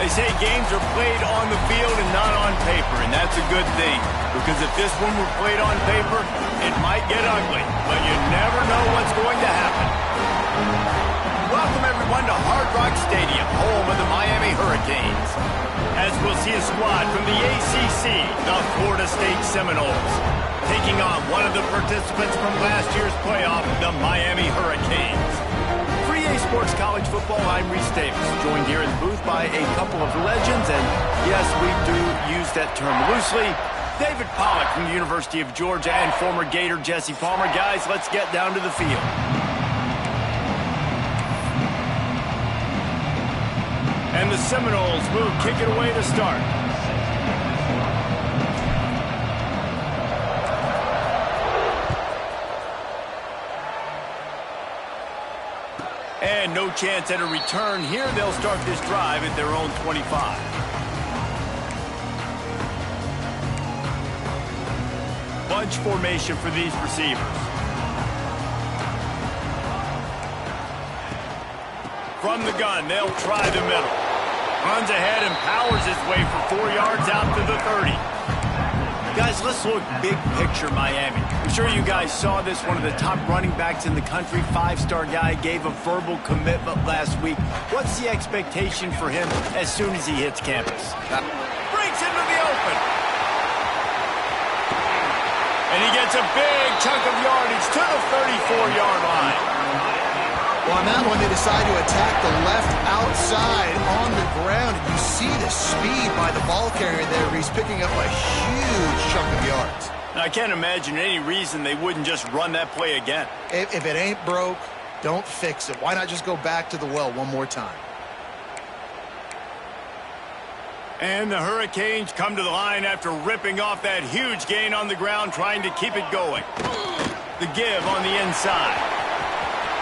They say games are played on the field and not on paper, and that's a good thing. Because if this one were played on paper, it might get ugly. But you never know what's going to happen. Welcome, everyone, to Hard Rock Stadium, home of the Miami Hurricanes. As we'll see a squad from the ACC, the Florida State Seminoles, taking on one of the participants from last year's playoff, the Miami Hurricanes. For EA Sports College Football, I'm Reese Davis, joined here in the booth by a couple of legends, and yes, we do use that term loosely. David Pollack from the University of Georgia and former Gator Jesse Palmer. Guys, let's get down to the field. And the Seminoles will kick it away to start. And no chance at a return here. They'll start this drive at their own 25. Bunch formation for these receivers. From the gun, they'll try the middle. Runs ahead and powers his way for 4 yards out to the 30. Guys, let's look big picture Miami. I'm sure you guys saw this. One of the top running backs in the country, five-star guy, gave a verbal commitment last week. What's the expectation for him as soon as he hits campus? Breaks into the open. And he gets a big chunk of yardage to the 34-yard line. Well, on that one, they decide to attack the left outside on the ground. And you see the speed by the ball carrier there. He's picking up a huge chunk of yards. Now, I can't imagine any reason they wouldn't just run that play again. If it ain't broke, don't fix it. Why not just go back to the well one more time? And the Hurricanes come to the line after ripping off that huge gain on the ground, trying to keep it going. The give on the inside.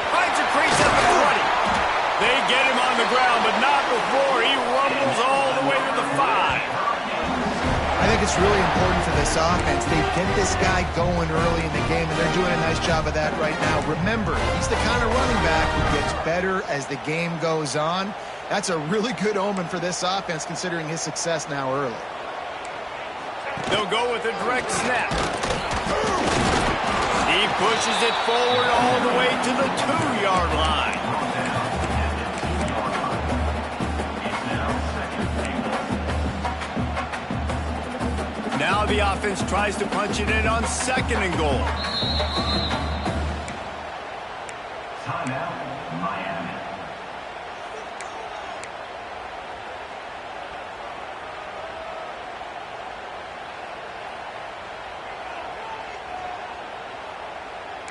Finds a crease at the 20. They get him on the ground, but not before he rumbles all the way to the 5. I think it's really important for this offense. They get this guy going early in the game, and they're doing a nice job of that right now. Remember, he's the kind of running back who gets better as the game goes on. That's a really good omen for this offense, considering his success now early. They'll go with a direct snap. He pushes it forward all the way to the 2-yard line. Now the offense tries to punch it in on 2nd and goal. Timeout, Miami.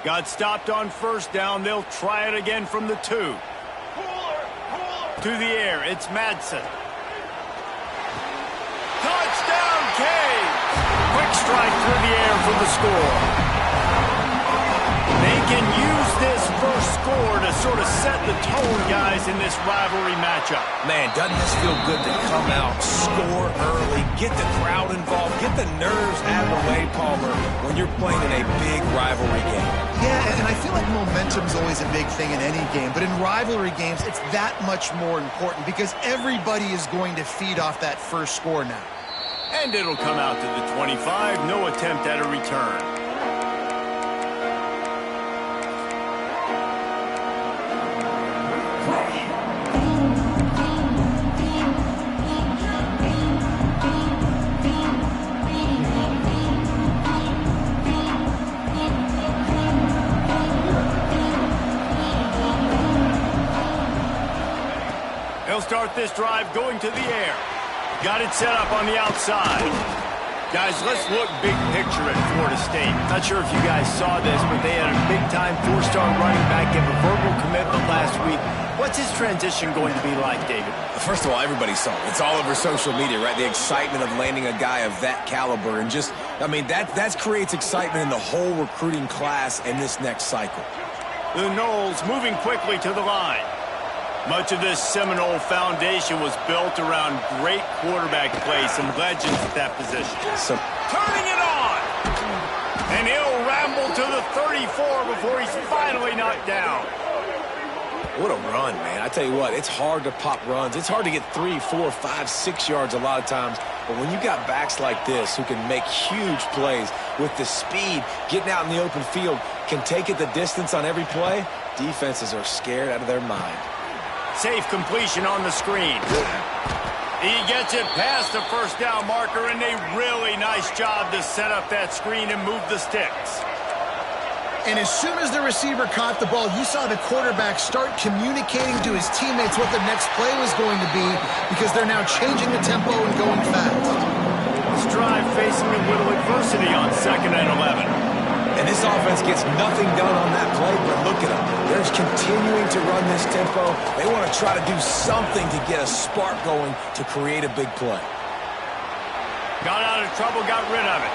Got stopped on 1st down. They'll try it again from the 2. To the air, it's Madsen. Touchdown, Canes! Quick strike through the air for the score. They can use this first score to sort of set the tone, guys, in this rivalry matchup. Man, doesn't this feel good to come out, score early, get the crowd involved, get the nerves out of the way, Palmer, when you're playing in a big rivalry game. Yeah, and I feel like momentum's always a big thing in any game, but in rivalry games, it's that much more important because everybody is going to feed off that first score now. And it'll come out to the 25. No attempt at a return. He'll start this drive going to the air. Got it set up on the outside. Guys, let's look big picture at Florida State. Not sure if you guys saw this, but they had a big-time 4-star running back give a verbal commitment last week. What's his transition going to be like, David? First of all, everybody saw it. It's all over social media, right? The excitement of landing a guy of that caliber. And just, I mean, that creates excitement in the whole recruiting class in this next cycle. The Noles moving quickly to the line. Much of this Seminole foundation was built around great quarterback play, some legends at that position. Turning it on! And he'll ramble to the 34 before he's finally knocked down. What a run, man. I tell you what, it's hard to pop runs. It's hard to get 3, 4, 5, 6 yards a lot of times. But when you got backs like this who can make huge plays with the speed, getting out in the open field, can take it the distance on every play, defenses are scared out of their mind. Safe completion on the screen. He gets it past the first down marker, and a really nice job to set up that screen and move the sticks. And as soon as the receiver caught the ball, you saw the quarterback start communicating to his teammates what the next play was going to be because they're now changing the tempo and going fast. This drive facing a little adversity on 2nd and 11. And this offense gets nothing done on that play, but look at them. They're continuing to run this tempo. They want to try to do something to get a spark going to create a big play. Got out of trouble, got rid of it.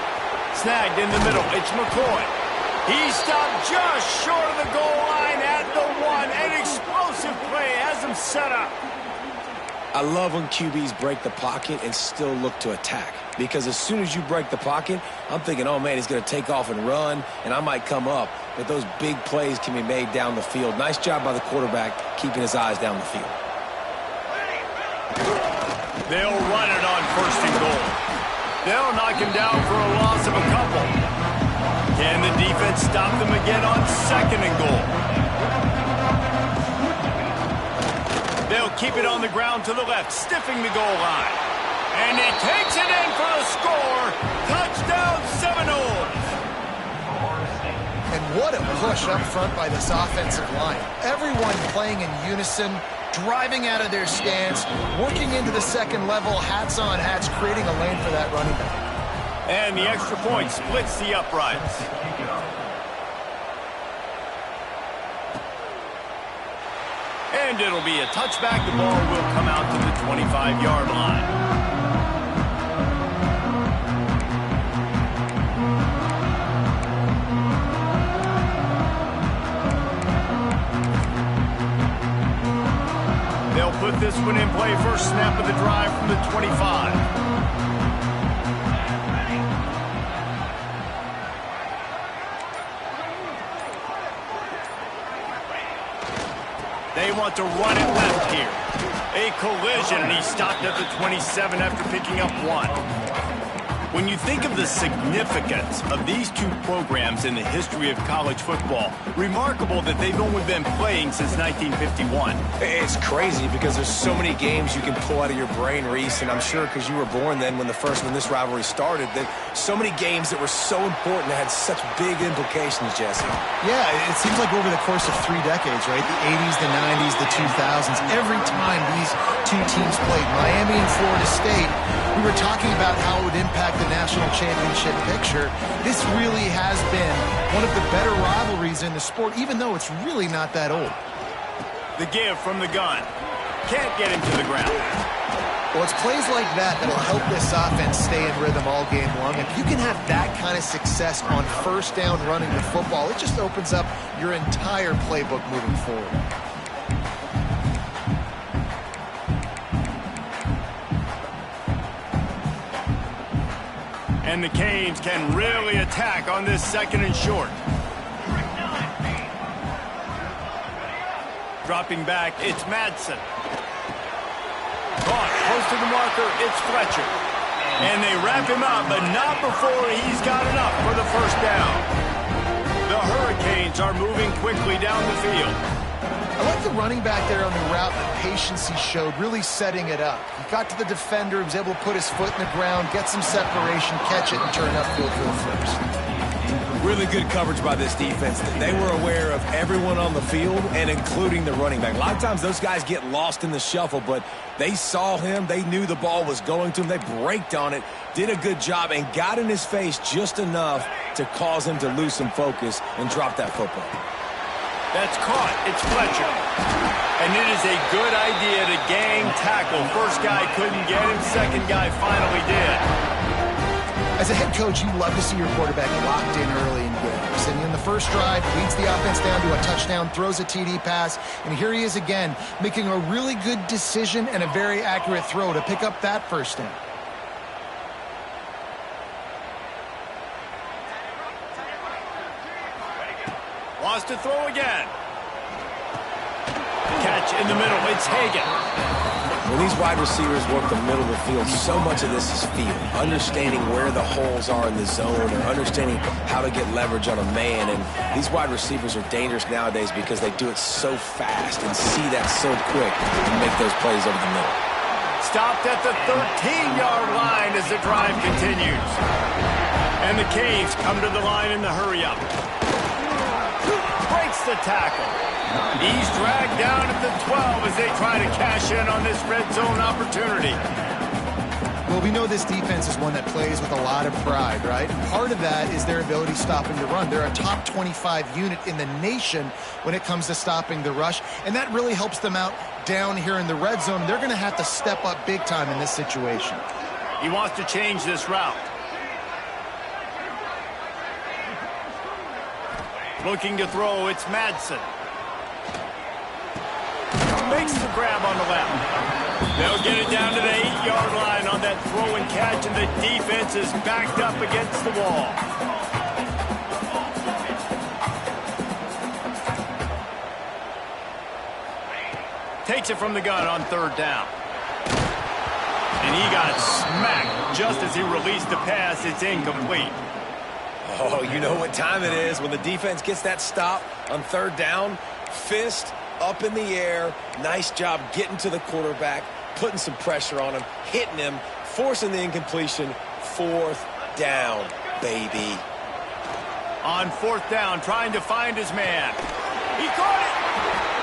Snagged in the middle. It's McCoy. He stopped just short of the goal line at the 1. An explosive play has him set up. I love when QBs break the pocket and still look to attack. Because as soon as you break the pocket, I'm thinking, oh, man, he's going to take off and run, and I might come up. But those big plays can be made down the field. Nice job by the quarterback keeping his eyes down the field. They'll run it on 1st and goal. They'll knock him down for a loss of a couple. Can the defense stop them again on 2nd and goal? They'll keep it on the ground to the left, stiffing the goal line. And he takes it in for the score. Touchdown, Seminoles. And what a push up front by this offensive line. Everyone playing in unison, driving out of their stance, working into the 2nd level, hats on hats, creating a lane for that running back. And the extra point splits the uprights. And it'll be a touchback. The ball will come out to the 25-yard line. They'll put this one in play. First snap of the drive from the 25. They want to run it left here. A collision, and he stopped at the 27 after picking up 1. When you think of the significance of these two programs in the history of college football, remarkable that they've only been playing since 1951. It's crazy because there's so many games you can pull out of your brain, Reese, and I'm sure because you were born then when this rivalry started, that so many games that were so important that had such big implications, Jesse. Yeah, it seems like over the course of 3 decades, right? The 80s, the 90s, the 2000s, every time these two teams played, Miami and Florida State, we were talking about how it would impact the national championship picture. This really has been one of the better rivalries in the sport, even though it's really not that old. The give from the gun. Can't get him to the ground. Well, it's plays like that that'll help this offense stay in rhythm all game long. If you can have that kind of success on 1st down running the football, it just opens up your entire playbook moving forward. And the Canes can really attack on this 2nd and short. Dropping back, it's Madsen. Caught close to the marker, it's Fletcher. And they wrap him up, but not before he's got enough for the 1st down. The Hurricanes are moving quickly down the field. I like the running back there on the route, the patience he showed, really setting it up. He got to the defender, he was able to put his foot in the ground, get some separation, catch it, and turn upfield for the 1st. Really good coverage by this defense. They were aware of everyone on the field and including the running back. A lot of times those guys get lost in the shuffle, but they saw him. They knew the ball was going to him. They braked on it, did a good job, and got in his face just enough to cause him to lose some focus and drop that football. That's caught. It's Fletcher. And it is a good idea to gang tackle. First guy couldn't get him. Second guy finally did. As a head coach, you love to see your quarterback locked in early in games. And in the first drive, leads the offense down to a touchdown, throws a TD pass, and here he is again, making a really good decision and a very accurate throw to pick up that 1st down. Wants to throw again. switch in the middle. It's Hagan. When these wide receivers work the middle of the field, so much of this is feel. Understanding where the holes are in the zone or understanding how to get leverage on a man. And these wide receivers are dangerous nowadays because they do it so fast and see that so quick and make those plays over the middle. Stopped at the 13-yard line as the drive continues. And the Caves come to the line in the hurry-up. Breaks the tackle. He's dragged down at the 12 as they try to cash in on this red zone opportunity. Well, we know this defense is one that plays with a lot of pride, right? Part of that is their ability stopping the run. They're a top 25 unit in the nation when it comes to stopping the rush, and that really helps them out down here in the red zone. They're going to have to step up big time in this situation. He wants to change this route. Looking to throw, it's Madsen. Makes the grab on the left. They'll get it down to the 8-yard line on that throw and catch, and the defense is backed up against the wall. Takes it from the gun on third down. And he got smacked just as he released the pass. It's incomplete. Oh, you know what time it is when the defense gets that stop on third down. Fist up in the air. Nice job getting to the quarterback, putting some pressure on him, hitting him, forcing the incompletion. Fourth down, baby. On fourth down, trying to find his man. He caught it.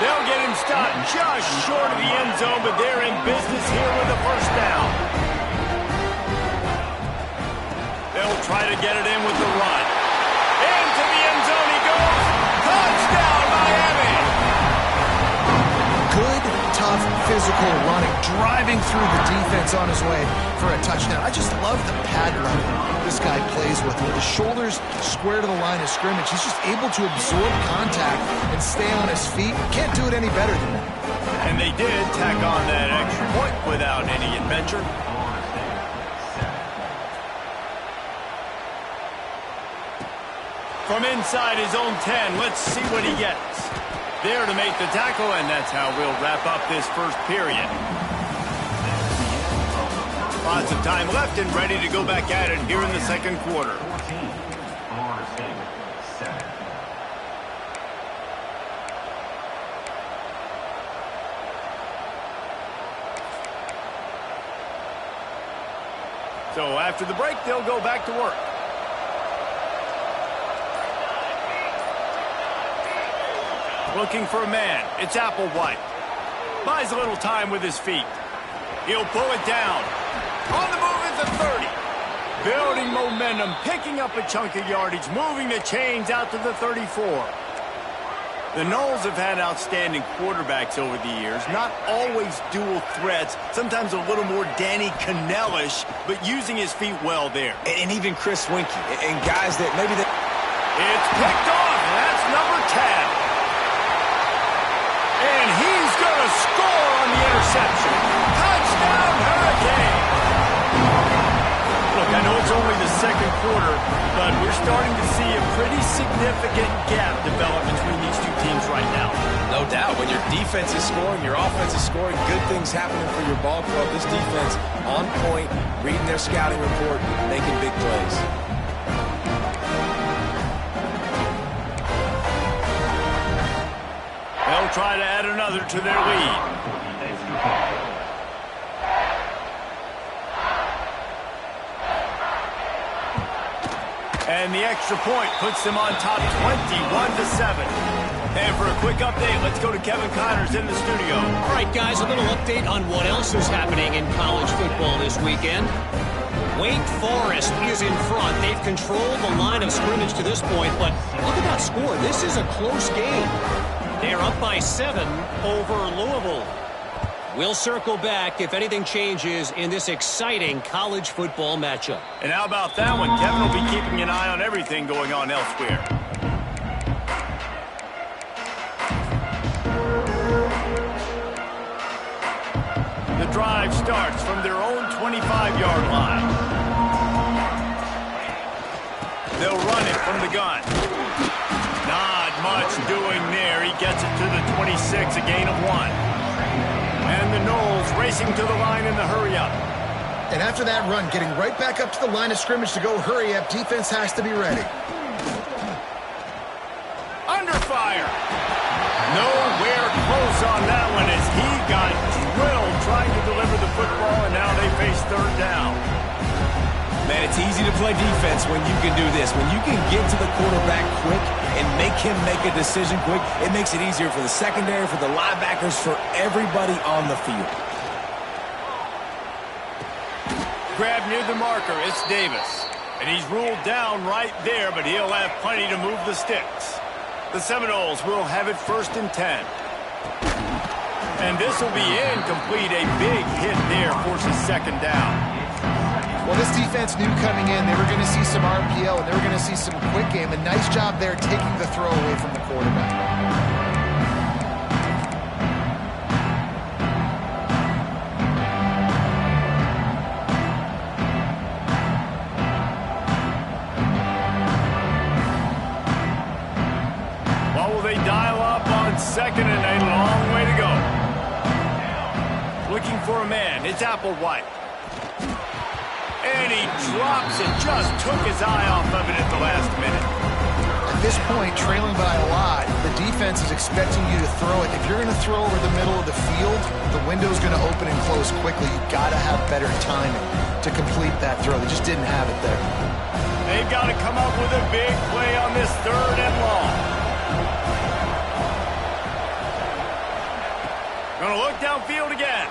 They'll get him stopped just short of the end zone, but they're in business here with the first down. They'll try to get it in with the run. Into the end zone he goes. Touchdown, Miami! Good, tough, physical running, driving through the defense on his way for a touchdown. I just love the pad running this guy plays with his shoulders square to the line of scrimmage. He's just able to absorb contact and stay on his feet. Can't do it any better than that. And they did tack on that extra point without any adventure. From inside his own 10, let's see what he gets. There to make the tackle, and that's how we'll wrap up this first period. Lots of time left and ready to go back at it here in the second quarter. So after the break, they'll go back to work. Looking for a man. It's Applewhite. Buys a little time with his feet. He'll pull it down. On the move at the 30. Building momentum, picking up a chunk of yardage, moving the chains out to the 34. The Noles have had outstanding quarterbacks over the years. Not always dual threats. Sometimes a little more Danny Cannell-ish, but using his feet well there. And even Chris Winkie. And guys that maybe that... It's picked off, and that's number 10. And he's going to score on the interception. Touchdown, Hurricane! Look, I know it's only the second quarter, but we're starting to see a pretty significant gap develop between these two teams right now. No doubt. When your defense is scoring, your offense is scoring, good things happening for your ball club. This defense on point, reading their scouting report, making big plays. They'll try to add another to their lead. And the extra point puts them on top 21-7. And for a quick update, let's go to Kevin Connors in the studio. All right, guys, a little update on what else is happening in college football this weekend. Wake Forest is in front. They've controlled the line of scrimmage to this point, but look at that score. This is a close game. They're up by 7 over Louisville. We'll circle back if anything changes in this exciting college football matchup. And how about that one? Kevin will be keeping an eye on everything going on elsewhere. The drive starts from their own 25-yard line. They'll run it from the gun. much doing there. He gets it to the 26, a gain of 1. And the Knowles racing to the line in the hurry-up. And after that run, getting right back up to the line of scrimmage to go hurry-up, defense has to be ready. Under fire. Nowhere close on that one as he got drilled trying to deliver the football, and now they face third down. Man, it's easy to play defense when you can do this. When you can get to the quarterback quick and make him make a decision quick, it makes it easier for the secondary, for the linebackers, for everybody on the field. Grab near the marker, it's Davis. And he's ruled down right there, but he'll have plenty to move the sticks. The Seminoles will have it 1st and 10. And this will be incomplete. A big hit there forces 2nd down. Well, this defense knew coming in they were going to see some RPO and they were going to see some quick game. A nice job there taking the throw away from the quarterback. What will they dial up on 2nd and a long way to go? Looking for a man. It's Applewhite. And he drops and just took his eye off of it at the last minute. At this point, trailing by a lot, the defense is expecting you to throw it. If you're going to throw over the middle of the field, the window's going to open and close quickly. You've got to have better timing to complete that throw. They just didn't have it there. They've got to come up with a big play on this 3rd and long. Going to look downfield again.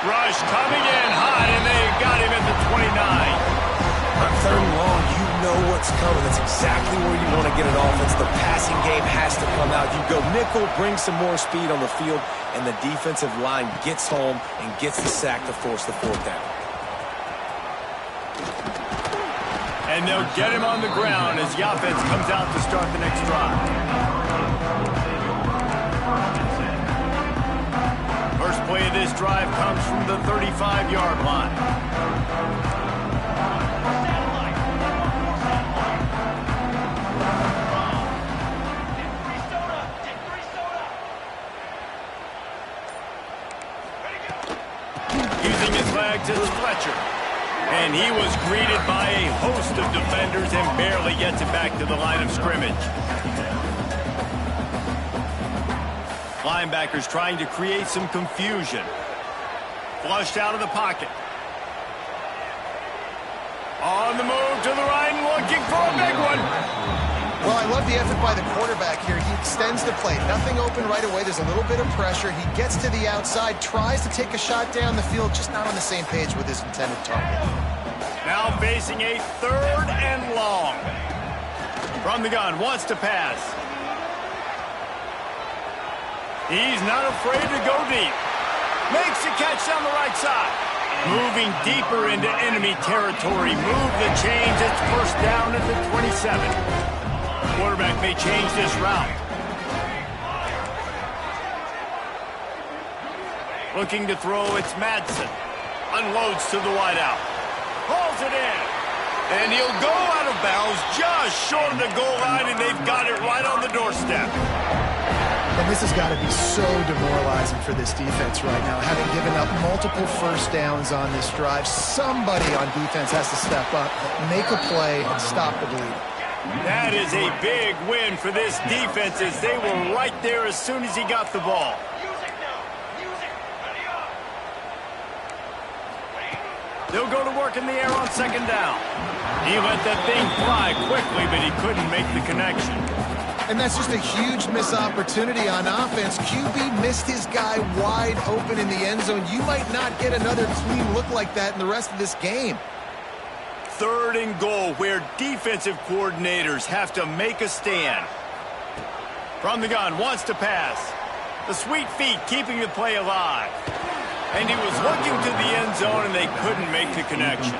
Rush coming in hot, and they got him at the 29. On 3rd and long, you know what's coming. That's exactly where you want to get it offense. The passing game has to come out. You go nickel, bring some more speed on the field, and the defensive line gets home and gets the sack to force the 4th down. And they'll get him on the ground as the offense comes out to start the next drive. First play of this drive comes from the 35-yard line. Using his legs is Fletcher. And he was greeted by a host of defenders and barely gets it back to the line of scrimmage. Linebackers trying to create some confusion. Flushed out of the pocket. On the move to the right and looking for a big one. Well, I love the effort by the quarterback here. He extends the play. Nothing open right away. There's a little bit of pressure. He gets to the outside, tries to take a shot down the field, just not on the same page with his intended target. Now facing a 3rd and long. From the gun, wants to pass. He's not afraid to go deep. Makes the catch down the right side. Moving deeper into enemy territory. Move the chains. It's 1st down at the 27. Quarterback may change this route. Looking to throw, it's Madsen. Unloads to the wideout. Hauls it in. And he'll go out of bounds just short of the goal line, and they've got it right on the doorstep. And this has got to be so demoralizing for this defense right now. Having given up multiple 1st downs on this drive, somebody on defense has to step up, make a play, and stop the bleeding. That is a big win for this defense as they were right there as soon as he got the ball. They'll go to work in the air on 2nd down. He let that thing fly quickly, but he couldn't make the connection. And that's just a huge missed opportunity on offense. QB missed his guy wide open in the end zone. You might not get another clean look like that in the rest of this game. 3rd and goal, where defensive coordinators have to make a stand. From the gun, wants to pass. The sweet feet keeping the play alive. And he was looking to the end zone, and they couldn't make the connection.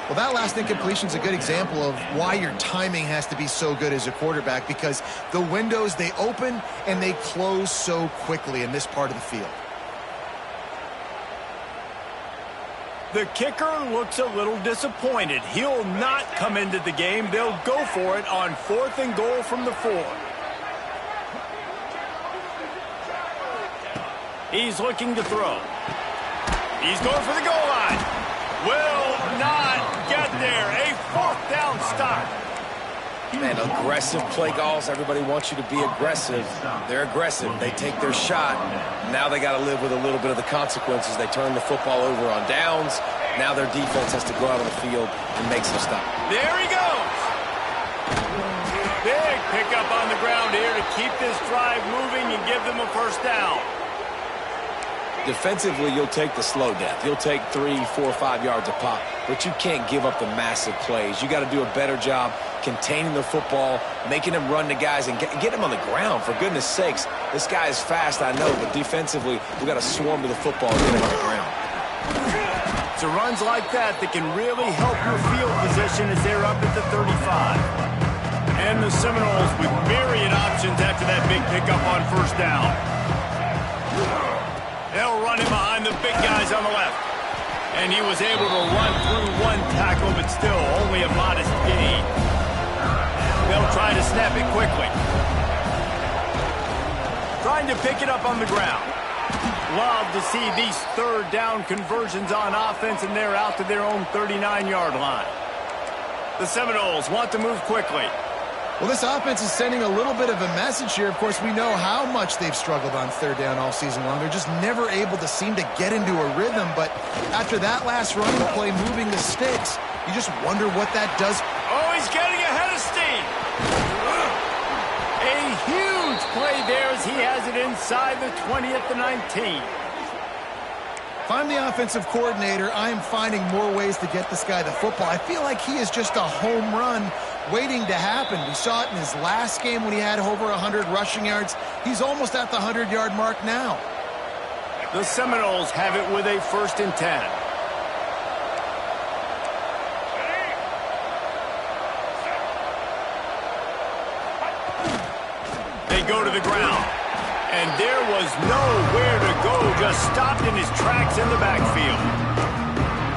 Well, that last incompletion is a good example of why your timing has to be so good as a quarterback, because the windows, they open and they close so quickly in this part of the field. The kicker looks a little disappointed. He'll not come into the game. They'll go for it on 4th and goal from the 4. He's looking to throw. He's going for the goal line. Will not get there. A 4th down stop. Man, aggressive play calls. Everybody wants you to be aggressive. They're aggressive. They take their shot. Now they got to live with a little bit of the consequences. They turn the football over on downs. Now their defense has to go out on the field and make some stops. There he goes. Big pickup on the ground here to keep this drive moving and give them a 1st down. Defensively, you'll take the slow death. You'll take 3, 4, 5 yards a pop, but you can't give up the massive plays. You got to do a better job containing the football, making them run to guys, and get them on the ground. For goodness sakes, this guy is fast, I know, but defensively, we got to swarm to the football and get him on the ground. It's runs like that that can really help your field position as they're up at the 35. And the Seminoles with myriad options after that big pickup on 1st down. They'll run him behind the big guys on the left. And he was able to run through 1 tackle, but still only a modest gain. They'll try to snap it quickly. Trying to pick it up on the ground. Love to see these 3rd down conversions on offense, and they're out to their own 39-yard line. The Seminoles want to move quickly. Well, this offense is sending a little bit of a message here. Of course, we know how much they've struggled on 3rd down all season long. They're just never able to seem to get into a rhythm. But after that last running play moving the sticks, you just wonder what that does. Oh, he's getting ahead of steam. A huge play there as he has it inside the 20 at the 19. If I'm the offensive coordinator, I am finding more ways to get this guy the football. I feel like he is just a home run waiting to happen. We saw it in his last game when he had over 100 rushing yards. He's almost at the 100-yard mark now. The Seminoles have it with a 1st and 10. They go to the ground. And there was nowhere to go, just stopped in his tracks in the backfield.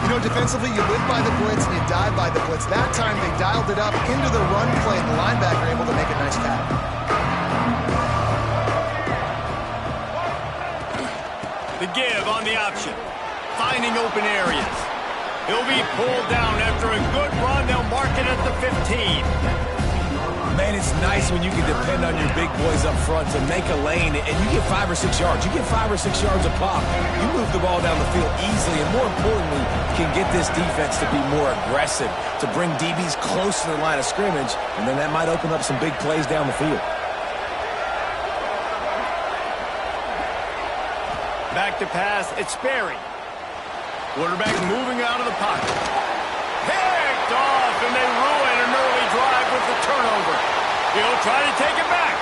You know, defensively, you live by the blitz and you die by the blitz. That time, they dialed it up into the run play, and the linebacker able to make a nice tackle. The give on the option. Finding open areas. He'll be pulled down after a good run. They'll mark it at the 15. Man, it's nice when you can depend on your big boys up front to make a lane, and you get 5 or 6 yards. You get 5 or 6 yards a pop. You move the ball down the field easily, and more importantly, can get this defense to be more aggressive, to bring DBs close to the line of scrimmage, and then that might open up some big plays down the field. Back to pass, it's Sperry. Quarterback moving out of the pocket. Picked off, and they ruin an early drive with the turnover. He'll try to take it back.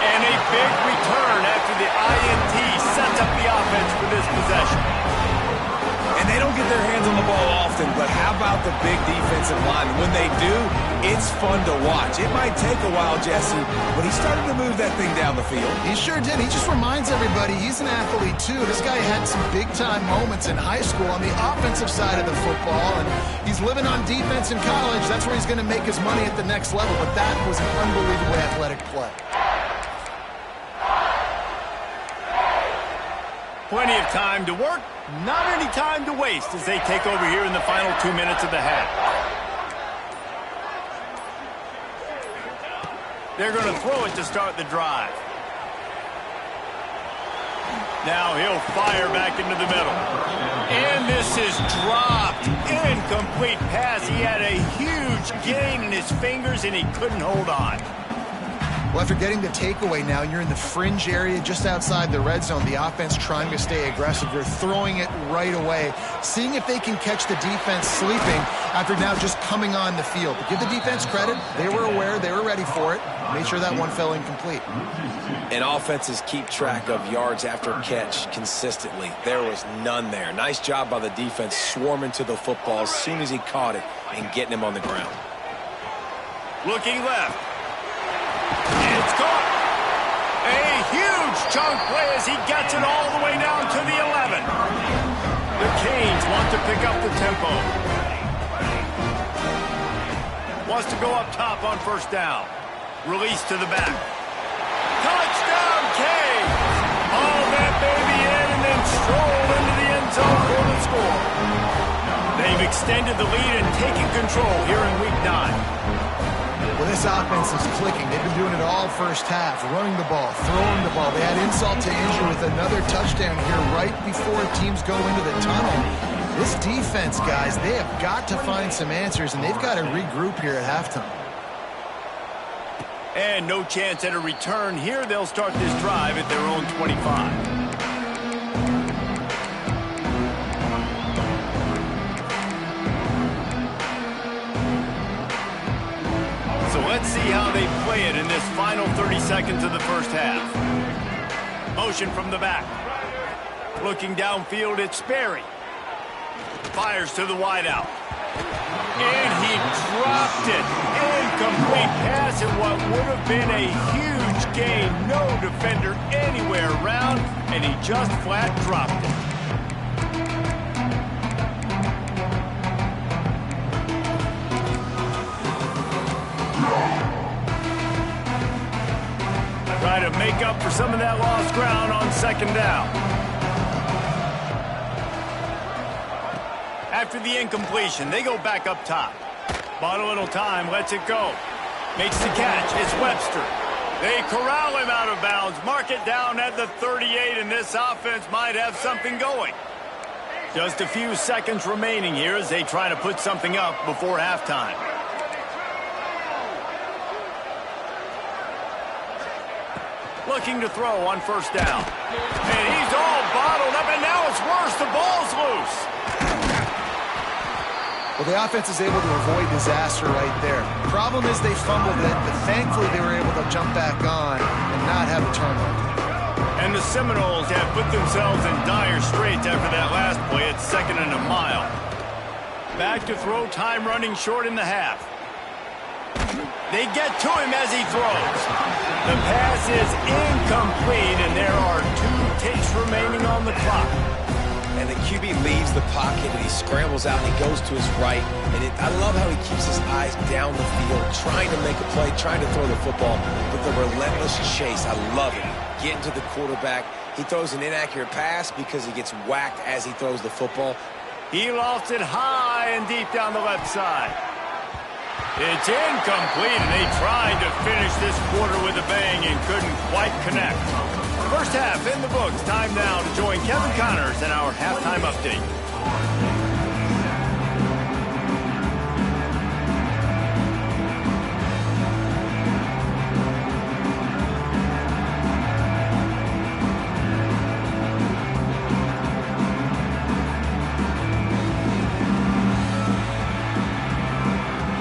And a big return after the INT sets up the offense for this possession. And they don't get their hands on the ball often, but how about the big defensive line? When they do, it's fun to watch. It might take a while, Jesse, but he started to move that thing down the field. He sure did. He just reminds everybody he's an athlete, too. This guy had some big-time moments in high school on the offensive side of the football, and he's living on defense in college. That's where he's going to make his money at the next level, but that was an unbelievably athletic play. Plenty of time to work, not any time to waste as they take over here in the final 2 minutes of the half. They're going to throw it to start the drive. Now he'll fire back into the middle. And this is dropped. Incomplete pass. He had a huge gain in his fingers, and he couldn't hold on. Well, after getting the takeaway now, you're in the fringe area just outside the red zone. The offense trying to stay aggressive. They're throwing it right away, seeing if they can catch the defense sleeping after now just coming on the field. But give the defense credit. They were aware. They were ready for it. Made sure that one fell incomplete. And offenses keep track of yards after catch consistently. There was none there. Nice job by the defense swarming to the football as soon as he caught it and getting him on the ground. Looking left. It's caught. A huge chunk play as he gets it all the way down to the 11. The Canes want to pick up the tempo. Wants to go up top on first down. Release to the back. Touchdown, Canes! Haul that baby in and then stroll into the end zone for the score. They've extended the lead and taken control here in Week 9. Well, this offense is clicking. They've been doing it all first half, running the ball, throwing the ball. They had insult to injury with another touchdown here right before teams go into the tunnel. This defense, guys, they have got to find some answers, and they've got to regroup here at halftime. And no chance at a return here. They'll start this drive at their own 25. So let's see how they play it in this final 30 seconds of the first half. Motion from the back. Looking downfield, it's Sperry. Fires to the wideout. And he dropped it. Incomplete pass in what would have been a huge gain. No defender anywhere around, and he just flat dropped it. Try to make up for some of that lost ground on second down. After the incompletion, they go back up top. Bought a little time, lets it go. Makes the catch, it's Webster. They corral him out of bounds, mark it down at the 38, and this offense might have something going. Just a few seconds remaining here as they try to put something up before halftime. Looking to throw on first down. And he's all bottled up, and now it's worse. The ball's loose. Well, the offense is able to avoid disaster right there. Problem is they fumbled it, but thankfully they were able to jump back on and not have a turnover. And the Seminoles have put themselves in dire straits after that last play at 2nd and a mile. Back to throw, time running short in the half. They get to him as he throws. The pass is incomplete, and there are 2 takes remaining on the clock. And the QB leaves the pocket, and he scrambles out, and he goes to his right. And I love how he keeps his eyes down the field, trying to make a play, trying to throw the football with a relentless chase. I love it. Getting to the quarterback. He throws an inaccurate pass because he gets whacked as he throws the football. He lofts it high and deep down the left side. It's incomplete, and they tried to finish this quarter with a bang and couldn't quite connect. First half in the books. Time now to join Kevin Connors in our halftime update.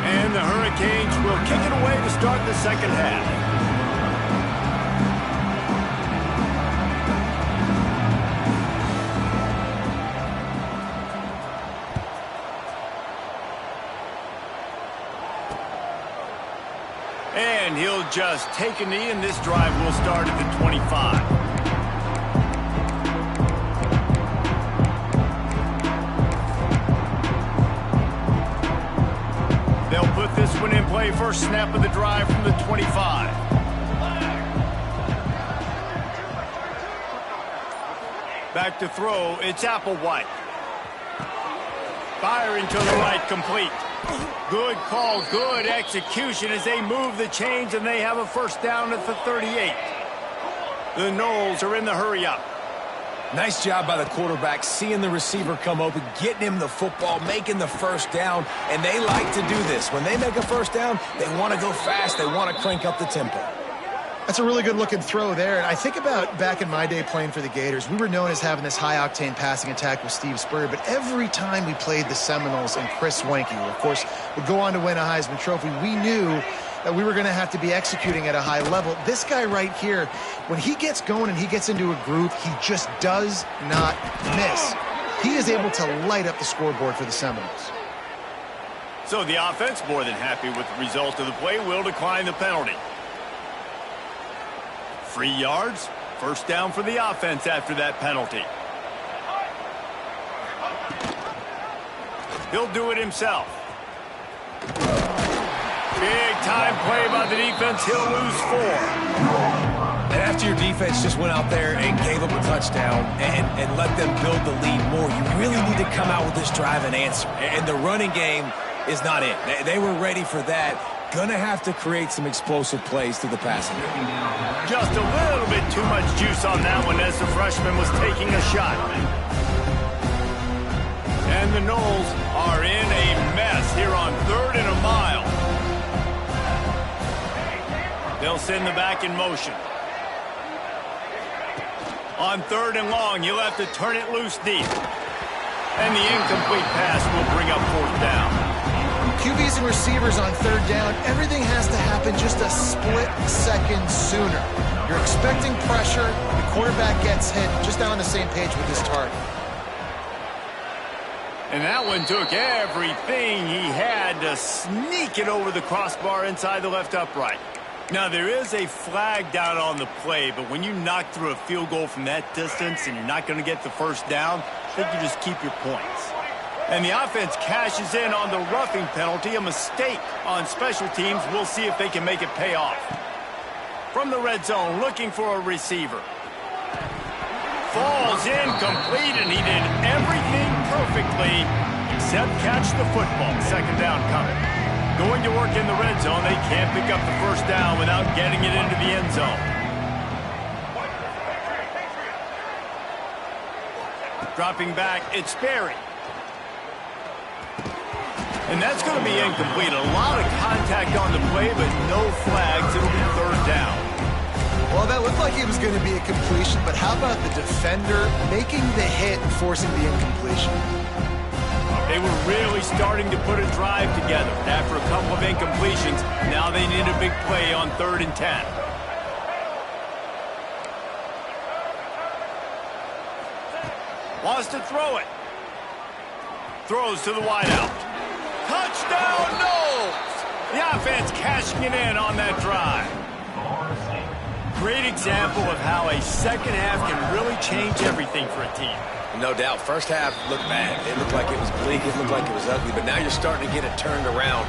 And the Hurricanes will kick it away to start the second half. And he'll just take a knee, and this drive will start at the 25. They'll put this one in play. First snap of the drive from the 25. Back to throw, it's Applewhite. Firing to the right, complete. Good call, good execution as they move the chains, and they have a first down at the 38. The Noles are in the hurry-up. Nice job by the quarterback, seeing the receiver come open, getting him the football, making the first down, and they like to do this. When they make a first down, they want to go fast, they want to crank up the tempo. That's a really good-looking throw there. And I think about back in my day playing for the Gators, we were known as having this high-octane passing attack with Steve Spurrier, but every time we played the Seminoles and Chris Wenke, who, of course, would go on to win a Heisman Trophy, we knew that we were going to have to be executing at a high level. This guy right here, when he gets going and he gets into a groove, he just does not miss. He is able to light up the scoreboard for the Seminoles. So the offense, more than happy with the result of the play, will decline the penalty. 3 yards, first down for the offense after that penalty. He'll do it himself. Big time play by the defense. He'll lose 4. And after your defense just went out there and gave up a touchdown and let them build the lead more, you really need to come out with this drive and answer. And the running game is not it. They were ready for that. Gonna have to create some explosive plays through the passing game. Just a little bit too much juice on that one as the freshman was taking a shot. And the Noles are in a mess here on 3rd and a mile. They'll send the back in motion. On 3rd and long, you'll have to turn it loose deep. And the incomplete pass will bring up 4th down. QBs and receivers on 3rd down, everything has to happen just a split second sooner. You're expecting pressure, the quarterback gets hit, just not on the same page with his target. And that one took everything he had to sneak it over the crossbar inside the left upright. Now, there is a flag down on the play, but when you knock through a field goal from that distance and you're not going to get the 1st down, I think you just keep your points. And the offense cashes in on the roughing penalty, a mistake on special teams. We'll see if they can make it pay off. From the red zone, looking for a receiver. Falls incomplete, and he did everything perfectly except catch the football. 2nd down coming. Going to work in the red zone. They can't pick up the 1st down without getting it into the end zone. Dropping back, it's Sperry. And that's going to be incomplete. A lot of contact on the play, but no flags. It'll be 3rd down. Well, that looked like it was going to be a completion, but how about the defender making the hit and forcing the incompletion? They were really starting to put a drive together. After a couple of incompletions, now they need a big play on 3rd and 10. Wants to throw it. Throws to the wideout. Touchdown, Noles! The offense cashing it in on that drive. Great example of how a second half can really change everything for a team. No doubt. 1st half looked bad. It looked like it was bleak. It looked like it was ugly. But now you're starting to get it turned around.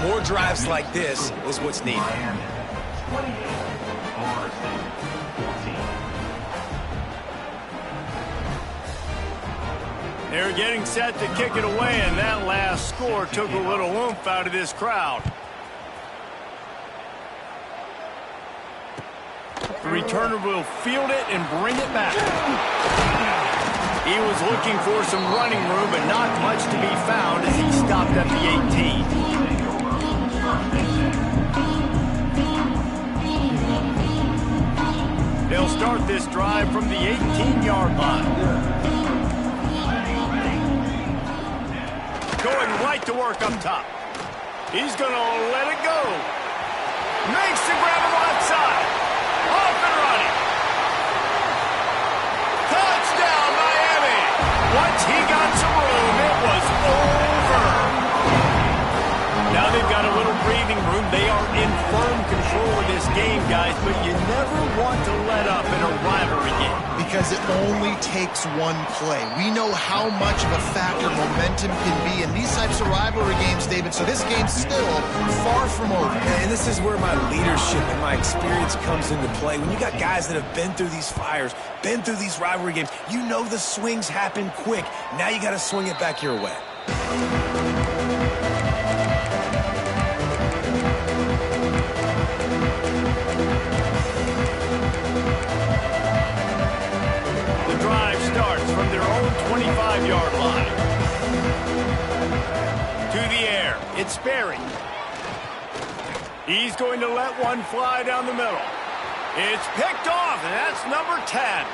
More drives like this is what's needed. They're getting set to kick it away, and that last score took a little oomph out of this crowd. The returner will field it and bring it back. He was looking for some running room, but not much to be found as he stopped at the 18. They'll start this drive from the 18-yard line. Going right to work up top. He's going to let it go. Makes the grab on left side. Off and running. Touchdown, Miami. Once he got some room, it was over. Now they've got a little breathing room. They are in firm control of this game, guys, but you never want to let up in a rivalry game. Because it only takes one play. We know how much of a factor momentum can be in these types of rivalry games, David, so this game's still far from over. And this is where my leadership and my experience comes into play. When you got guys that have been through these fires, been through these rivalry games, you know the swings happen quick. Now you got to swing it back your way. From their own 25-yard line. To the air, it's Sperry. He's going to let one fly down the middle. It's picked off, and that's number 10.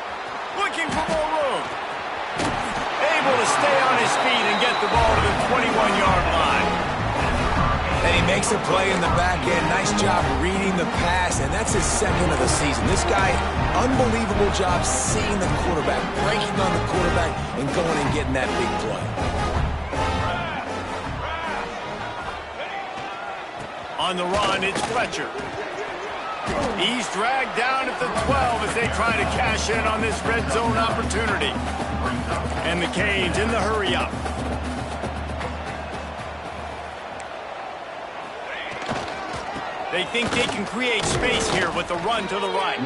Looking for more room. Able to stay on his feet and get the ball to the 21-yard line. And he makes a play in the back end. Nice job reading the pass, and that's his 2nd of the season. This guy, unbelievable job seeing the quarterback, breaking on the quarterback, and going and getting that big play. On the run, it's Fletcher. He's dragged down at the 12 as they try to cash in on this red zone opportunity. And the Canes in the hurry-up. They think they can create space here with the run to the right.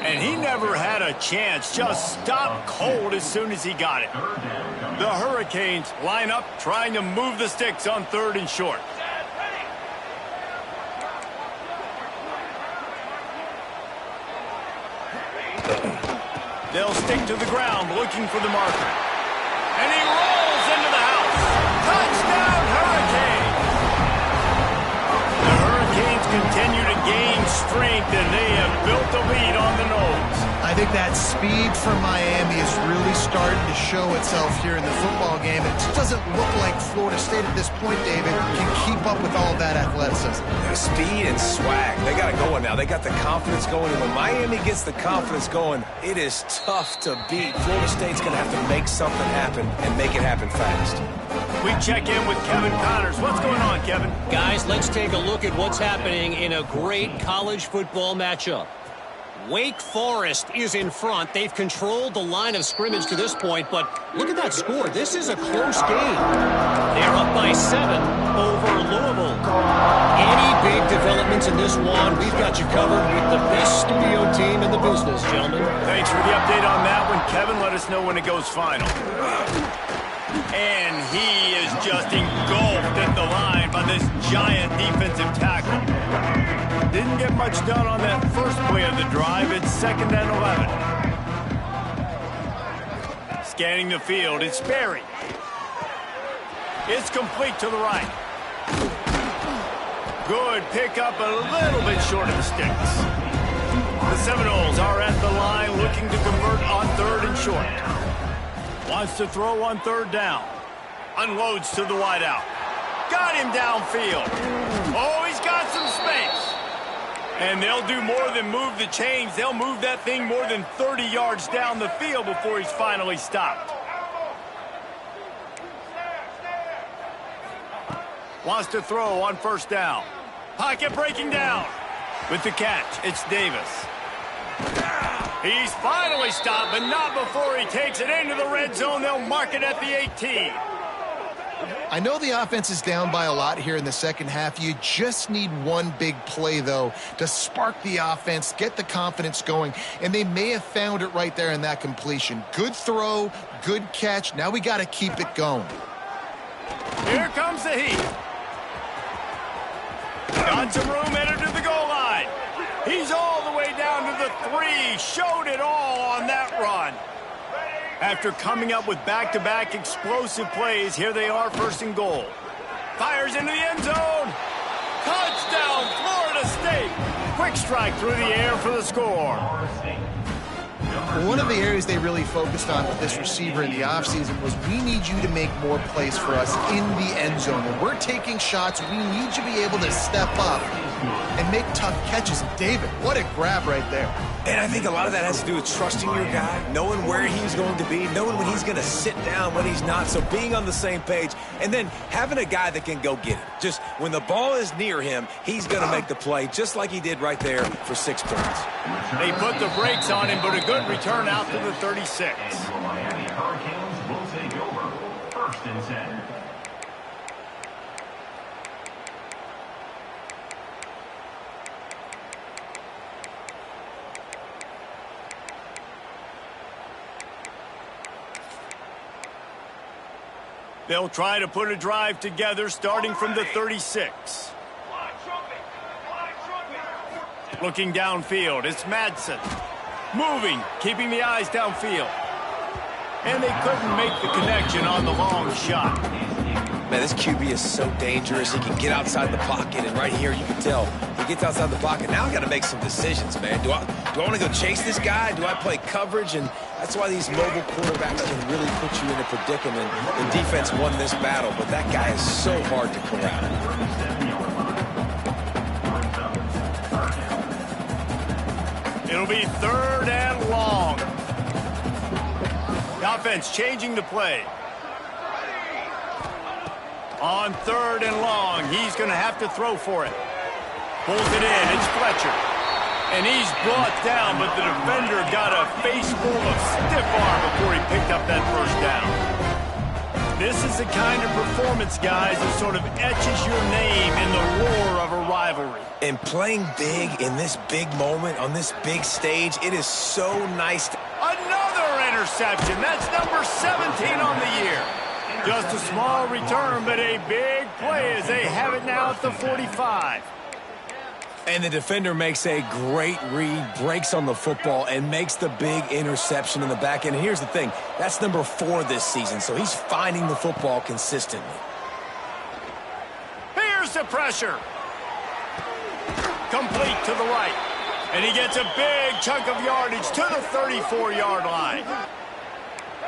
And he never had a chance. Just stopped cold as soon as he got it. The Hurricanes line up trying to move the sticks on 3rd and short. They'll stick to the ground looking for the marker. And he rolls into the house. Touchdown, Hurricanes! The Hurricanes continue to gain strength, and they have built a lead on the nose. I think that speed from Miami is really starting to show itself here in the football game. It just doesn't look like Florida State at this point, David, can keep up with all that athleticism. Speed and swag. They got it going now. They got the confidence going. And when Miami gets the confidence going, it is tough to beat. Florida State's going to have to make something happen and make it happen fast. We check in with Kevin Connors. What's going on, Kevin? Guys, let's take a look at what's happening in a great college football matchup. Wake Forest is in front. They've controlled the line of scrimmage to this point, but look at that score. This is a close game. They're up by 7 over Louisville. Any big developments in this one, we've got you covered with the best studio team in the business, gentlemen. Thanks for the update on that one, Kevin. Let us know when it goes final. And he is just engulfed at the line by this giant defensive tackle. Didn't get much done on that first play of the drive. It's 2nd and 11. Scanning the field, it's Sperry. It's complete to the right. Good pickup, a little bit short of the sticks. The Seminoles are at the line looking to convert on 3rd and short. Wants to throw on 3rd down. Unloads to the wideout. Got him downfield. Oh, he's got some space. And they'll do more than move the chains. They'll move that thing more than 30 yards down the field before he's finally stopped. Wants to throw on 1st down. Pocket breaking down. With the catch, it's Davis. He's finally stopped, but not before he takes it into the red zone. They'll mark it at the 18. I know the offense is down by a lot here in the second half. You just need one big play, though, to spark the offense, get the confidence going, and they may have found it right there in that completion. Good throw, good catch. Now we got to keep it going. Here comes the heat. Got some room headed to the goal line. He's all the way down to the 3. Showed it all on that run. After coming up with back-to-back explosive plays, here they are 1st and goal. Fires into the end zone. Touchdown, Florida State. Quick strike through the air for the score. One of the areas they really focused on with this receiver in the offseason was we need you to make more plays for us in the end zone. When we're taking shots, we need you to be able to step up and make tough catches. David, what a grab right there. And I think a lot of that has to do with trusting your guy, knowing where he's going to be, knowing when he's going to sit down, when he's not. So being on the same page, and then having a guy that can go get it. Just when the ball is near him, he's going to make the play, just like he did right there for 6 points. They put the brakes on him, but a good return out to the 36. Miami Hurricanes will take over 1st and 10. They'll try to put a drive together starting from the 36. Looking downfield, it's Madsen. Moving, keeping the eyes downfield. And they couldn't make the connection on the long shot. Man, this QB is so dangerous. He can get outside the pocket, and right here you can tell he gets outside the pocket. Now I got to make some decisions, man. Do I want to go chase this guy? Do I play coverage? And that's why these mobile quarterbacks can really put you in a predicament. The defense won this battle, but that guy is so hard to corral. It'll be 3rd and long. The offense changing the play. On 3rd and long, he's going to have to throw for it. Pulls it in, it's Fletcher. And he's brought down, but the defender got a face full of stiff arm before he picked up that 1st down. This is the kind of performance, guys, that sort of etches your name in the roar of a rivalry. And playing big in this big moment, on this big stage, it is so nice. Another interception. That's number 17 on the year. Just a small return, but a big play as they have it now at the 45. And the defender makes a great read, breaks on the football, and makes the big interception in the back end. And here's the thing, that's number 4 this season, so he's finding the football consistently. Here's the pressure. Complete to the right. And he gets a big chunk of yardage to the 34-yard line.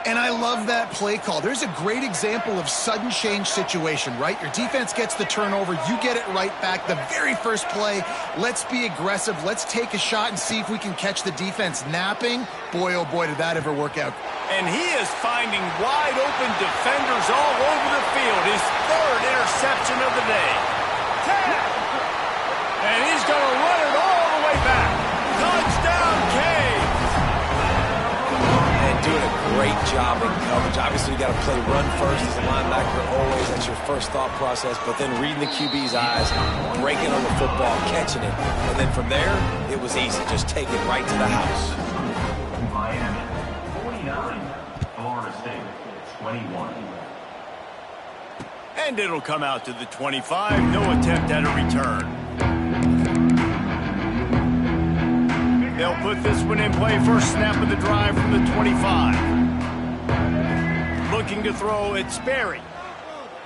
And I love that play call. There's a great example of sudden change situation, right? Your defense gets the turnover, you get it right back. The very first play, let's be aggressive. Let's take a shot and see if we can catch the defense napping. Boy, oh boy, did that ever work out. And he is finding wide open defenders all over the field. His 3rd interception of the day. And he's going to run it all the way back. Touchdown, Canes! Doing a great job in coverage. Obviously, you got to play run first as a linebacker always. That's your first thought process. But then reading the QB's eyes, breaking on the football, catching it. And then from there, it was easy. Just take it right to the house. Miami, 49. Florida State, 21. And it'll come out to the 25. No attempt at a return. They'll put this one in play. First snap of the drive from the 25. Looking to throw, it's Sperry.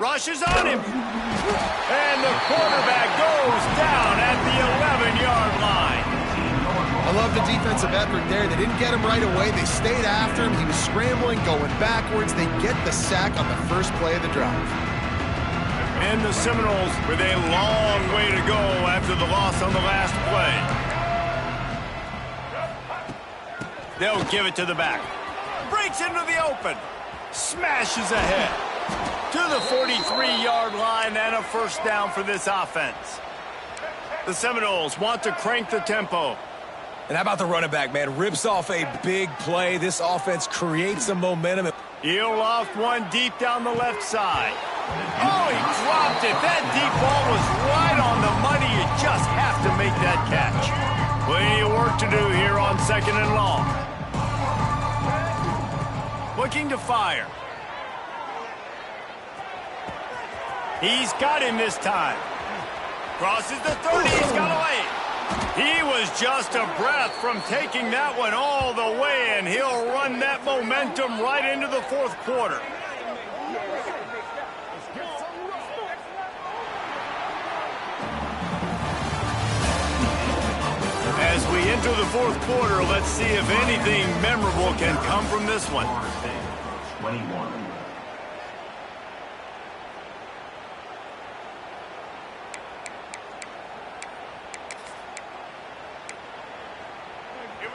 Rushes on him. And the quarterback goes down at the 11-yard line. I love the defensive effort there. They didn't get him right away. They stayed after him. He was scrambling, going backwards. They get the sack on the first play of the drive. And the Seminoles with a long way to go after the loss on the last play. They'll give it to the back. Breaks into the open. Smashes ahead. To the 43-yard line and a first down for this offense. The Seminoles want to crank the tempo. And how about the running back, man? Rips off a big play. This offense creates some momentum. He'll loft one deep down the left side. Oh, he dropped it. That deep ball was right on the money. You just have to make that catch. Plenty of work to do here on 2nd and long. Looking to fire. He's got him this time. Crosses the 30. He's got away. He was just a breath from taking that one all the way, and he'll run that momentum right into the 4th quarter. As we enter the 4th quarter, let's see if anything memorable can come from this one. 21.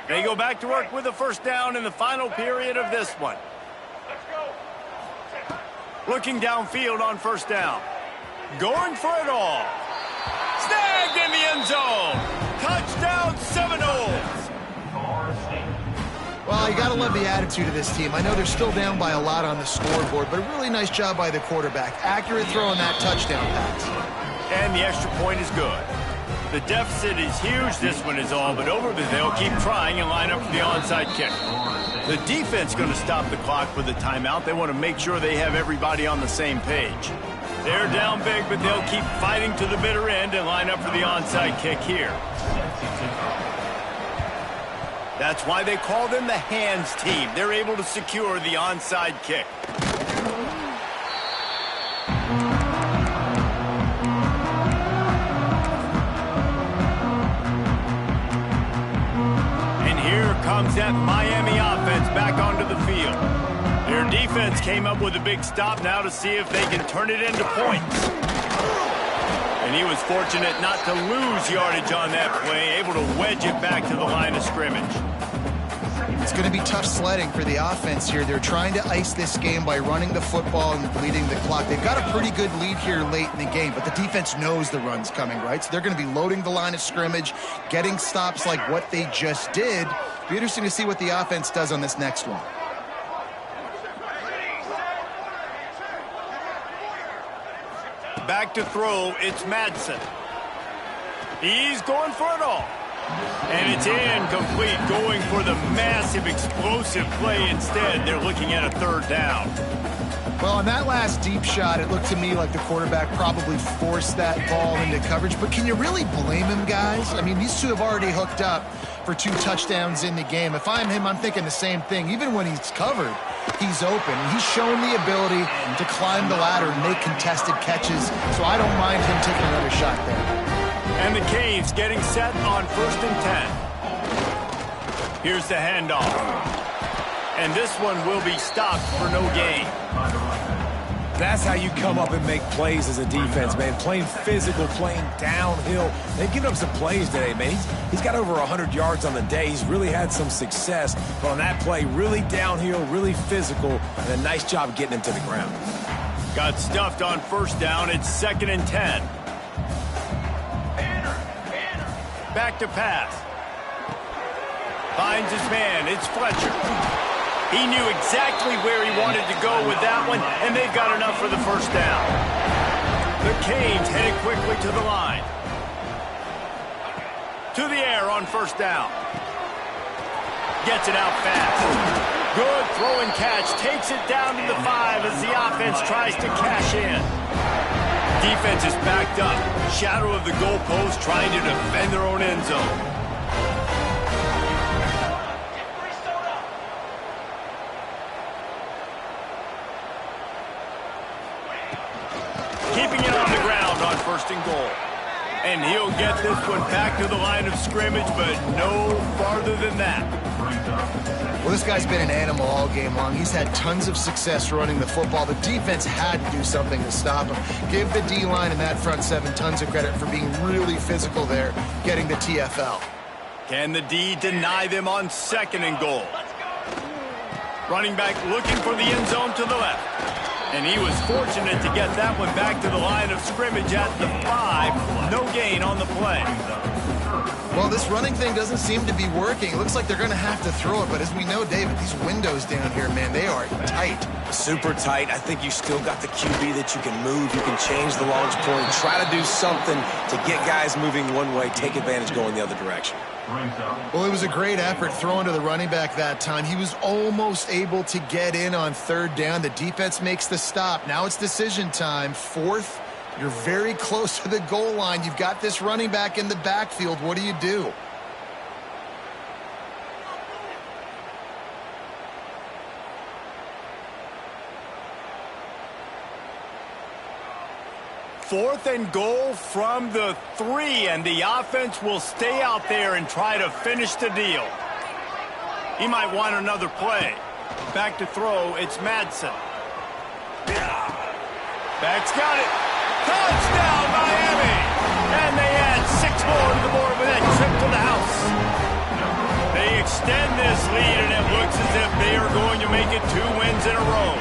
They go back to work with a first down in the final period of this one. Looking downfield on first down. Going for it all. Snagged in the end zone. Touchdown, Seminoles. Well, you got to love the attitude of this team. I know they're still down by a lot on the scoreboard, but a really nice job by the quarterback. Accurate throw on that touchdown pass. And the extra point is good. The deficit is huge. This one is all but over, but they'll keep trying and line up for the onside kick. The defense going to stop the clock with a timeout. They want to make sure they have everybody on the same page. They're down big, but they'll keep fighting to the bitter end and line up for the onside kick here. That's why they call them the hands team. They're able to secure the onside kick. And here comes that Miami offense back onto the field. Their defense came up with a big stop now to see if they can turn it into points. And he was fortunate not to lose yardage on that play, able to wedge it back to the line of scrimmage. It's going to be tough sledding for the offense here. They're trying to ice this game by running the football and bleeding the clock. They've got a pretty good lead here late in the game, but the defense knows the run's coming, right? So they're going to be loading the line of scrimmage, getting stops like what they just did. Be interesting to see what the offense does on this next one. back to throw. It's Madsen. He's going for it all. And it's incomplete, going for the massive, explosive play instead. They're looking at a third down. Well, on that last deep shot, it looked to me like the quarterback probably forced that ball into coverage. But can you really blame him, guys? I mean, these two have already hooked up for 2 touchdowns in the game. If I'm him, I'm thinking the same thing. Even when he's covered, he's open. He's shown the ability to climb the ladder and make contested catches. So I don't mind him taking another shot there. And the Canes getting set on 1st and 10. Here's the handoff. And this one will be stopped for no gain. That's how you come up and make plays as a defense, man. Playing physical, playing downhill. They've given up some plays today, man. He's got over 100 yards on the day. He's really had some success. But on that play, really downhill, really physical, and a nice job getting him to the ground. Got stuffed on 1st down. It's 2nd and 10. Back to pass. Finds his man. It's Fletcher. He knew exactly where he wanted to go with that one, and they've got enough for the 1st down. The Canes headed quickly to the line. To the air on 1st down. Gets it out fast. Good throw and catch. Takes it down to the 5 as the offense tries to cash in. Defense is backed up. Shadow of the goalpost trying to defend their own end zone. Keeping it on the ground on 1st and goal. And he'll get this one back to the line of scrimmage, but no farther than that. Well, this guy's been an animal all game long. He's had tons of success running the football. The defense had to do something to stop him. Give the D-line and that front 7 tons of credit for being really physical there, getting the TFL. Can the D deny them on 2nd and goal? Running back looking for the end zone to the left. And he was fortunate to get that one back to the line of scrimmage at the 5. No gain on the play. Well, this running thing doesn't seem to be working. It looks like they're going to have to throw it. But as we know, David, these windows down here, man, they are tight. Super tight. I think you still got the QB that you can move. You can change the launch point. Try to do something to get guys moving one way. Take advantage going the other direction. Well, it was a great effort throwing to the running back that time. He was almost able to get in on 3rd down. The defense makes the stop. Now it's decision time. 4th, you're very close to the goal line. You've got this running back in the backfield. What do you do? Fourth and goal from the 3, and the offense will stay out there and try to finish the deal. He might want another play. Back to throw, it's Madsen. Back's got it. Touchdown, Miami! And they add 6 more to the board with that trip to the house. They extend this lead, and it looks as if they are going to make it 2 wins in a row.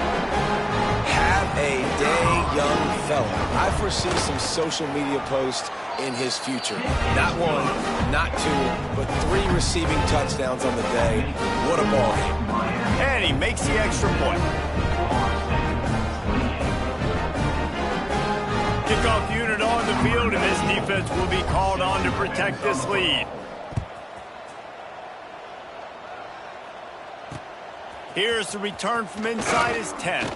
Have a day, young fella. I foresee some social media posts in his future. Not 1, not 2, but 3 receiving touchdowns on the day. What a ball game. And he makes the extra point. Kickoff unit on the field, and this defense will be called on to protect this lead. Here's the return from inside his 10.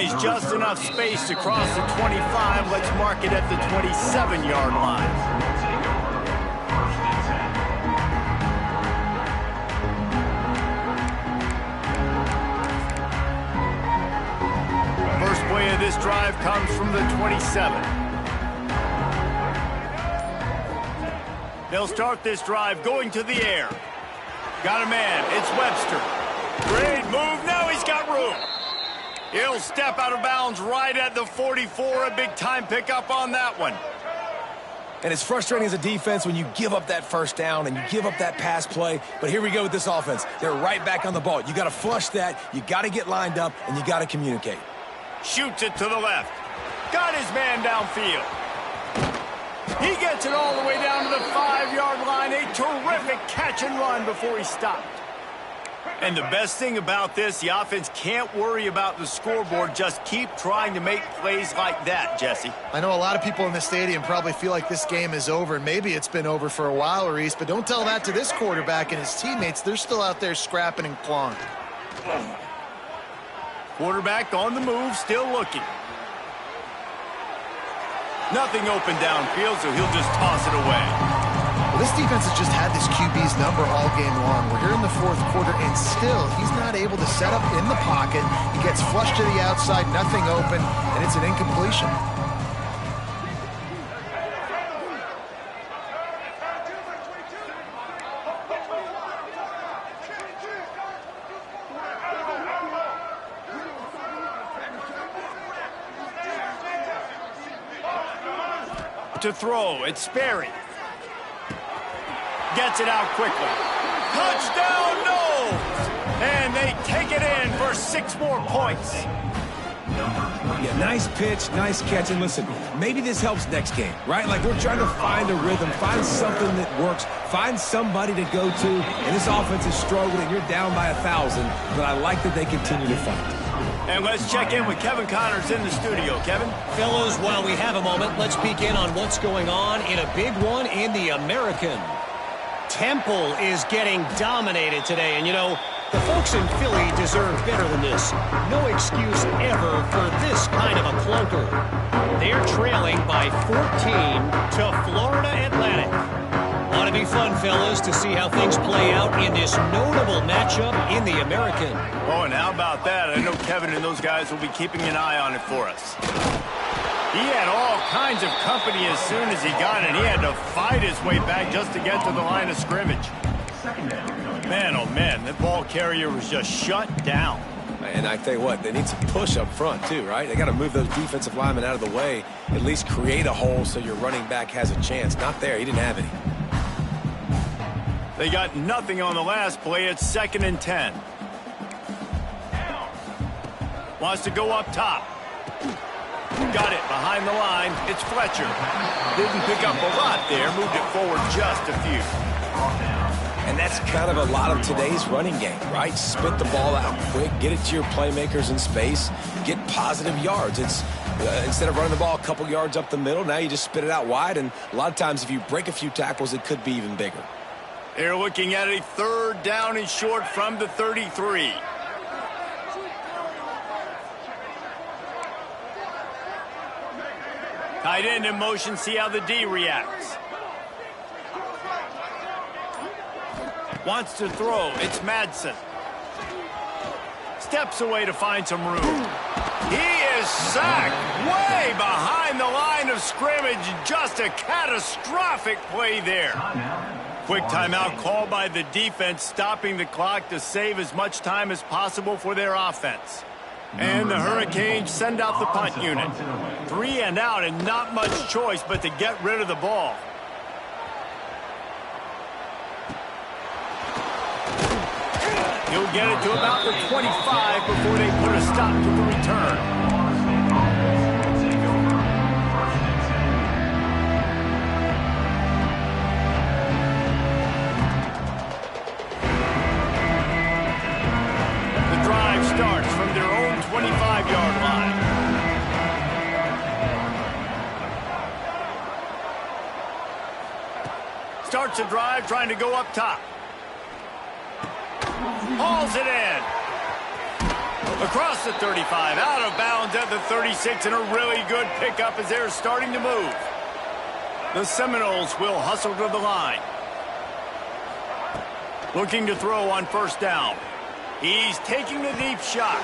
He's just enough space to cross the 25. Let's mark it at the 27-yard line. First play of this drive comes from the 27. They'll start this drive going to the air. Got a man. It's Webster. Great move. Now he's got room. He'll step out of bounds right at the 44. A big-time pickup on that one. And it's frustrating as a defense when you give up that 1st down and you give up that pass play. But here we go with this offense. They're right back on the ball. You got to flush that. You got to get lined up, and you got to communicate. Shoots it to the left. Got his man downfield. He gets it all the way down to the 5-yard line. A terrific catch and run before he stopped. And the best thing about this, the offense can't worry about the scoreboard. Just keep trying to make plays like that, Jesse. I know a lot of people in the stadium probably feel like this game is over. Maybe it's been over for a while, Reese, but don't tell that to this quarterback and his teammates. They're still out there scrapping and clawing. Quarterback on the move, still looking. Nothing open downfield, so he'll just toss it away. Well, this defense has just had this QB's number all game long. We're here in the fourth quarter, and still, he's not able to set up in the pocket. He gets flushed to the outside, nothing open, and it's an incompletion. To throw, it's Sperry. Gets it out quickly. Touchdown, no! And they take it in for 6 more points. Yeah, nice pitch, nice catch. And listen, maybe this helps next game, right? Like we're trying to find a rhythm, find something that works, find somebody to go to. And this offense is struggling. You're down by 1,000, but I like that they continue to fight. And let's check in with Kevin Connors in the studio. Kevin? Fellas, while we have a moment, let's peek in on what's going on in a big one in the American. Temple is getting dominated today, and you know, the folks in Philly deserve better than this. No excuse ever for this kind of a clunker. They're trailing by 14 to Florida Atlantic. Ought to be fun, fellas, to see how things play out in this notable matchup in the American. Oh, and how about that? I know Kevin and those guys will be keeping an eye on it for us. He had all kinds of company as soon as he got it. He had to fight his way back just to get to the line of scrimmage. Man, oh man, that ball carrier was just shut down. And I tell you what, they need some push up front too, right? They got to move those defensive linemen out of the way, at least create a hole so your running back has a chance. Not there. He didn't have any. They got nothing on the last play. It's 2nd and 10. Wants to go up top. Got it behind the line. It's Fletcher. Didn't pick up a lot there. Moved it forward just a few. And that's kind of a lot of today's running game, right? Spit the ball out quick, get it to your playmakers in space, get positive yards. It's instead of running the ball a couple yards up the middle, now you just spit it out wide. And a lot of times if you break a few tackles, it could be even bigger. They're looking at a 3rd down and short from the 33. Tight end in motion, see how the D reacts. Wants to throw, it's Madsen. Steps away to find some room. He is sacked way behind the line of scrimmage. Just a catastrophic play there. Quick timeout called by the defense, stopping the clock to save as much time as possible for their offense. And the Hurricanes send out the punt unit. 3 and out and not much choice but to get rid of the ball. He'll get it to about the 25 before they put a stop to the return. The drive starts from their own 25-yard line. Starts the drive trying to go up top. Hauls it in. Across the 35, out of bounds at the 36, and a really good pickup as they're starting to move. The Seminoles will hustle to the line. Looking to throw on 1st down. He's taking the deep shot.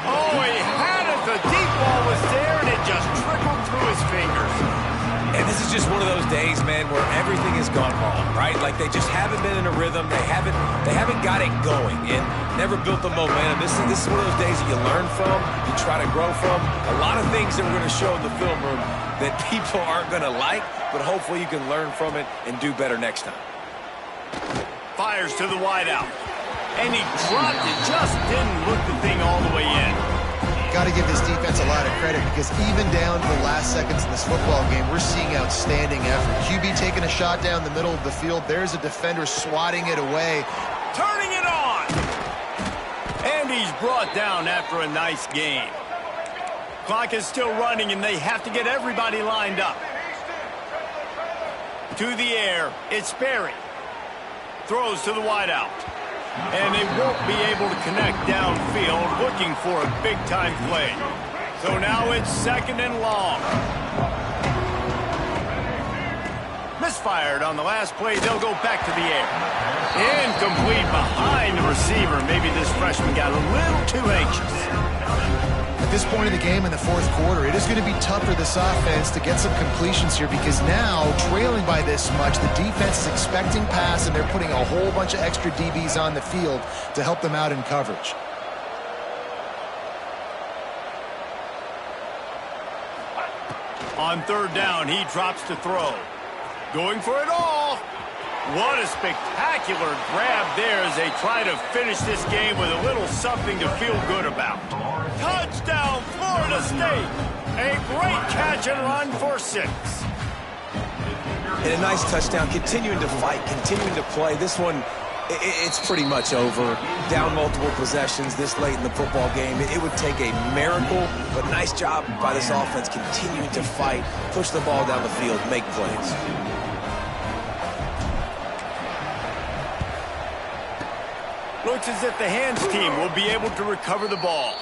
Oh, he had it. The deep ball was there, and it just trickled through his fingers. And this is just one of those days, man, where everything has gone wrong, right? Like they just haven't been in a rhythm. They haven't got it going and never built the momentum. This is one of those days that you learn from, you try to grow from. A lot of things that we're going to show in the film room that people aren't going to like, but hopefully you can learn from it and do better next time. Fires to the wideout. And he dropped it, just didn't look the thing all the way in. Got to give this defense a lot of credit because even down to the last seconds in this football game, we're seeing outstanding effort. QB taking a shot down the middle of the field. There's a defender swatting it away. Turning it on. And he's brought down after a nice gain. Clock is still running, and they have to get everybody lined up. To the air, it's Sperry. Throws to the wideout. And they won't be able to connect downfield, looking for a big-time play. So now it's 2nd and long. Misfired on the last play. They'll go back to the air. Incomplete behind the receiver. Maybe this freshman got a little too anxious. At this point of the game in the 4th quarter, it is going to be tough for this offense to get some completions here because now, trailing by this much, the defense is expecting pass, and they're putting a whole bunch of extra DBs on the field to help them out in coverage. On 3rd down, he drops to throw. Going for it all. What a spectacular grab there as they try to finish this game with a little something to feel good about. Touchdown, Florida State. A great catch and run for 6. And a nice touchdown, continuing to fight, continuing to play. This one, it's pretty much over. Down multiple possessions this late in the football game. It would take a miracle, but nice job by this offense continuing to fight, push the ball down the field, make plays. Looks as if the hands team will be able to recover the ball.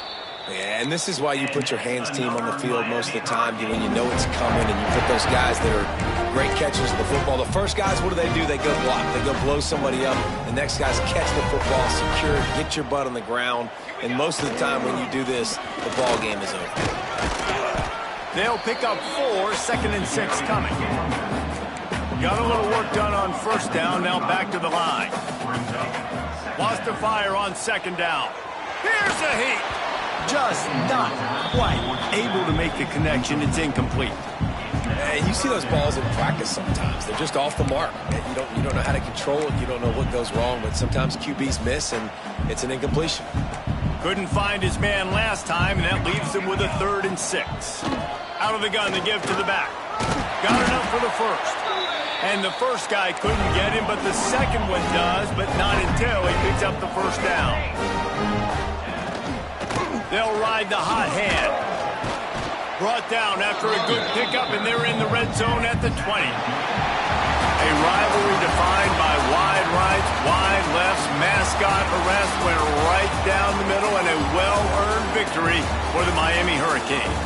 Yeah, and this is why you put your hands team on the field most of the time, when you know it's coming, and you put those guys that are great catchers of the football. The first guys, what do? They go block. They go blow somebody up. The next guys catch the football, secure it, get your butt on the ground. And most of the time when you do this, the ball game is over. They'll pick up 4, 2nd and 6 coming. Got a little work done on 1st down, now back to the line. Lost to fire on 2nd down. Here's a heat. Just not quite able to make the connection. It's incomplete. And you see those balls in practice sometimes. They're just off the mark. You don't know how to control it. You don't know what goes wrong, but sometimes QBs miss, and it's an incompletion. Couldn't find his man last time, and that leaves him with a 3rd and 6. Out of the gun, the give to the back. Got enough for the first. And the first guy couldn't get him, but the second one does, but not until he picks up the 1st down. They'll ride the hot hand. Brought down after a good pickup, and they're in the red zone at the 20. A rivalry defined by wide rights, wide lefts, mascot arrest went right down the middle, and a well-earned victory for the Miami Hurricanes.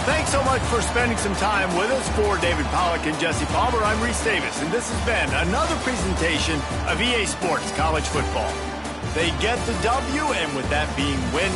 Thanks so much for spending some time with us. For David Pollack and Jesse Palmer, I'm Reese Davis, and this has been another presentation of EA Sports College Football. They get the W, and with that being win